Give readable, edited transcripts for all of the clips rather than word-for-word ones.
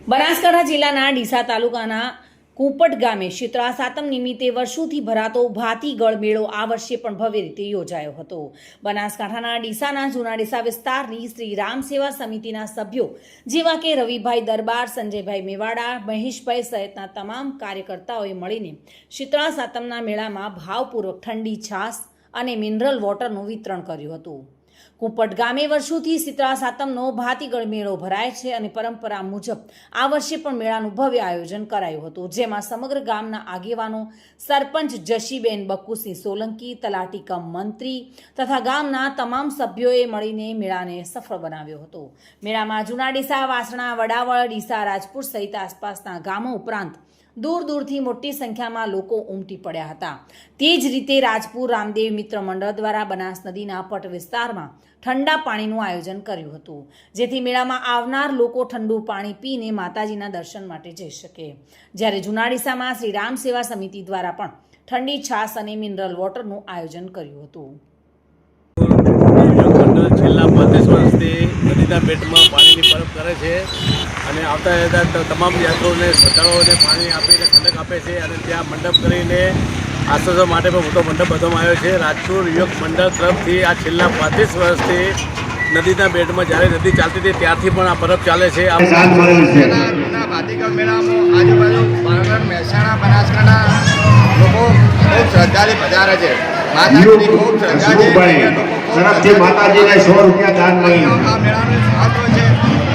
બનાસકાંઠા જિલ્લાના ડીસા તાલુકાના કુપટ ગામે શીતળા સાતમ નિમિત્તે વર્ષોથી ભરાતો ભાતીગળ મેળો આ વર્ષે પણ ભવ્ય રીતે યોજાયો હતો। બનાસકાંઠાના ડીસાના જૂના ડીસા વિસ્તારની શ્રી રામ સેવા સમિતિના સભ્યો જેવા કે રવિભાઈ દરબાર, સંજયભાઈ મેવાડા, મહેશભાઈ સહિતના તમામ કાર્યકર્તાઓએ મળીને શીતળા સાતમના મેળામાં ભાવપૂર્વક ઠંડી છાશ અને મિનરલ વોટરનું વિતરણ કર્યું હતું। કુપટ ગામે વર્ષોથી શીતળા સાતમનો ભાતીગળ મેળો ભરાય છે અને પરંપરા મુજબ આ વર્ષે પણ મેળાનું ભવ્ય આયોજન કરાયું હતું, જેમાં સમગ્ર ગામના આગેવાનો, સરપંચ જશીબેન બકુસિંહ સોલંકી, તલાટી કમ મંત્રી તથા ગામના તમામ સભ્યોએ મળીને મેળાને સફળ બનાવ્યો હતો। મેળામાં જૂના ડીસા, વાસણા, વડાવળ, ડીસા, રાજપુર સહિત આસપાસના ગામો ઉપરાંત દૂર દૂરથી મોટી સંખ્યામાં લોકો ઉમટી પડ્યા હતા। તે જ રીતે રાજપુર રામદેવ મિત્ર મંડળ દ્વારા બનાસ નદીના પટ વિસ્તારમાં ઠંડા પાણીનું આયોજન કર્યું હતું, જેથી મેળામાં આવનાર લોકો ઠંડુ પાણી પીને માતાજીના દર્શન માટે જઈ શકે। જ્યારે જૂના ડીસામાં શ્રી રામ સેવા સમિતિ દ્વારા પણ ઠંડી છાશ અને મિનરલ વોટરનું આયોજન કર્યું હતું। છેલ્લા 35 વર્ષથી નદીના બેટમાં પાણીની પરબ કરે છે અને આવતા જતા તમામ યાત્રીઓને, શ્રદ્ધાળુઓને પાણી આપીને ઠંડક આપે છે અને ત્યાં મંડપ કરીને આશ્રમ માટે પણ મોટો મંડપ બાંધવામાં આવ્યો છે। રાજપુર યુવક મંડળ તરફથી આ છેલ્લા 35 વર્ષથી નદીના બેટમાં જ્યારે નદી ચાલતી હતી ત્યારથી પણ આ પરબ ચાલે છે। ભાતીગળ મેળામાં આજુબાજુ પાટણ, મહેસાણા, બનાસકાંઠા લોકો ખૂબ શ્રદ્ધાથી પધારે છે। માતાજીની ખૂબ શ્રદ્ધા છે। માતાજીને 100 રૂપિયા દાન મળી। આ મેળાનું મહત્વ છે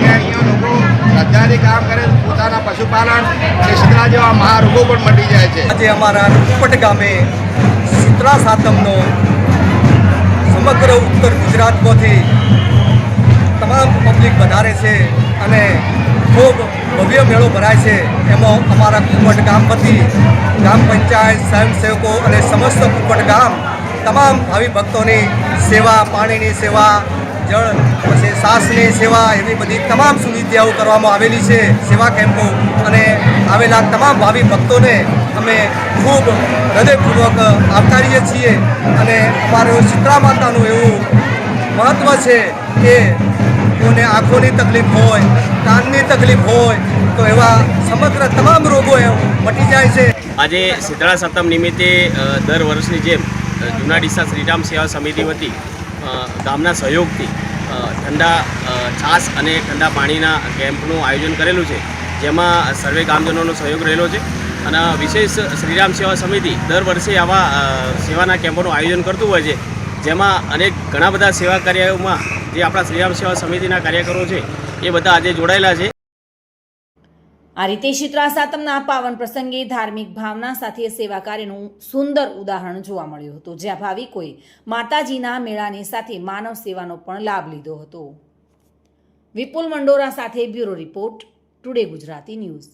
કે અહીંયા લોકો શ્રદ્ધાથી કામ કરે, પોતાના પશુપાલન અને શીતળા જેવા મહારોગો પણ મટી જાય છે। આજે અમારા કુપટ ગામે શીતળા સાતમનો સમગ્ર ઉત્તર ગુજરાતમાંથી તમામ પબ્લિક વધારે છે અને ખૂબ ભવ્ય મેળો ભરાય છે। એમાં અમારા કુપટ ગામ વતી ગ્રામ પંચાયત, સ્વયંસેવકો અને સમસ્ત કુપટ ગામ તમામ ભાવિ ભક્તોની સેવા, પાણીની સેવા, જળ પછી શ્વાસની સેવા, એવી બધી તમામ સુવિધાઓ કરવામાં આવેલી છે। સેવા કેમ્પો અને આવેલા તમામ ભાવિ ભક્તોને અમે ખૂબ હૃદયપૂર્વક આવકારીએ છીએ અને અમારું શીતળા માતાનું એવું મહત્ત્વ છે કે કોઈને આંખોની તકલીફ હોય, કાનની તકલીફ હોય તો એવા સમગ્ર તમામ રોગો મટી જાય છે। આજે શીતળા સાતમ નિમિત્તે દર વર્ષની જેમ જૂના ડીસા શ્રીરામ સેવા સમિતિ વતી ગામના સહયોગથી ઠંડા છાશ અને ઠંડા પાણીના કેમ્પનું આયોજન કરેલું છે, જેમાં સર્વે ગામજનોનો સહયોગ રહેલો છે અને વિશેષ શ્રીરામ સેવા સમિતિ દર વર્ષે આવા સેવાના કેમ્પોનું આયોજન કરતું હોય છે, જેમાં ઘણા બધા સેવા કાર્યોમાં જે આપણા શ્રીરામ સેવા સમિતિના કાર્યકરો છે એ બધા આજે જોડાયેલા છે। આ રીતે શીતળા સાતમના પાવન પ્રસંગે ધાર્મિક ભાવના સાથે સેવા કાર્યનું સુંદર ઉદાહરણ જોવા મળ્યું હતું, જ્યાં ભાવિકોએ માતાજીના મેળાની સાથે માનવ સેવાનો પણ લાભ લીધો હતો। વિપુલ મંડોરા સાથે bureau report, today Gujarati news.